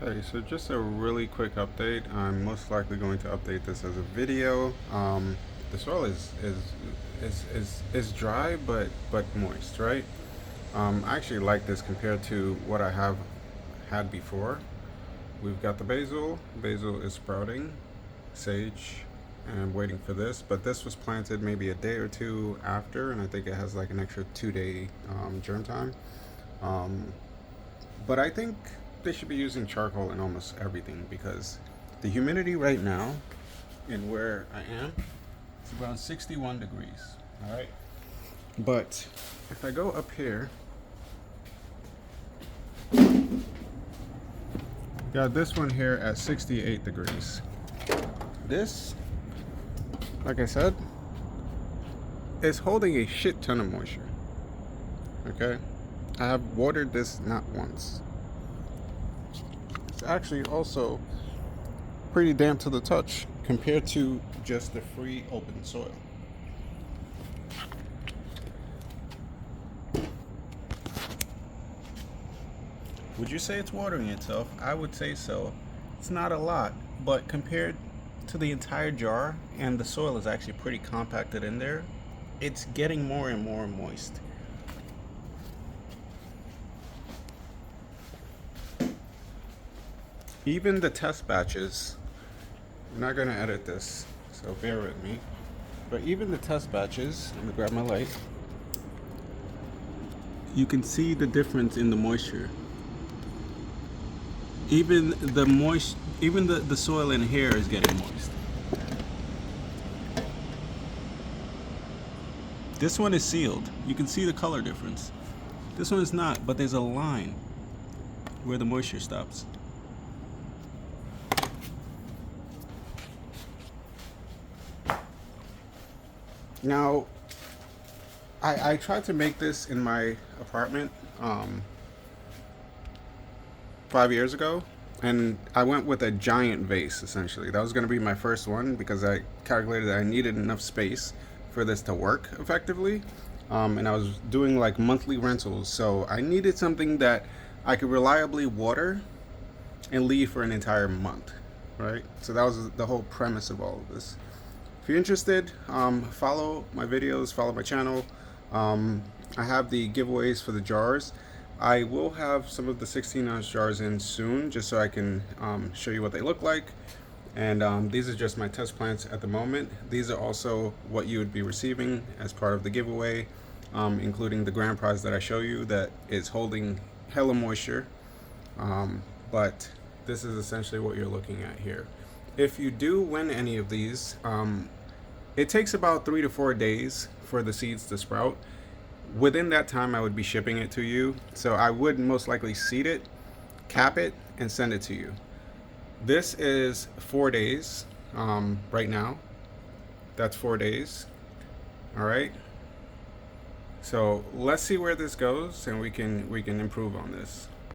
Hey, so just a really quick update. I'm most likely going to update this as a video. The soil is dry but moist, right? I actually like this compared to what I have had before. We've got the basil. Basil is sprouting. Sage. And I'm waiting for this, but this was planted maybe a day or two after, and I think it has like an extra 2 day germ time. Um, but I think they should be using charcoal in almost everything because the humidity right now in where I am is around 61 degrees. All right. But if I go up here, got this one here at 68 degrees. This, like I said, is holding a shit ton of moisture. Okay. I have watered this not once. It's actually also pretty damp to the touch compared to just the free open soil. Would you say it's watering itself? I would say so. It's not a lot, but compared to the entire jar, and the soil is actually pretty compacted in there, it's getting more and more moist. Even the test batches, I'm not going to edit this, so bear with me. But even the test batches, let me grab my light. You can see the difference in the moisture. Even the soil in here is getting moist. This one is sealed. You can see the color difference. This one is not, but there's a line where the moisture stops. Now, I tried to make this in my apartment 5 years ago, and I went with a giant vase essentially. That was going to be my first one because I calculated that I needed enough space for this to work effectively. And I was doing like monthly rentals, so I needed something that I could reliably water and leave for an entire month, right? So that was the whole premise of all of this. If you're interested, follow my videos, follow my channel. I have the giveaways for the jars. I will have some of the 16-ounce jars in soon, just so I can show you what they look like. And these are just my test plants at the moment. These are also what you would be receiving as part of the giveaway, including the grand prize that I show you that is holding hella moisture. But this is essentially what you're looking at here. If you do win any of these, it takes about 3 to 4 days for the seeds to sprout. Within that time, I would be shipping it to you. So I would most likely seed it, cap it, and send it to you. This is 4 days right now. That's 4 days. All right. So let's see where this goes, and we can improve on this.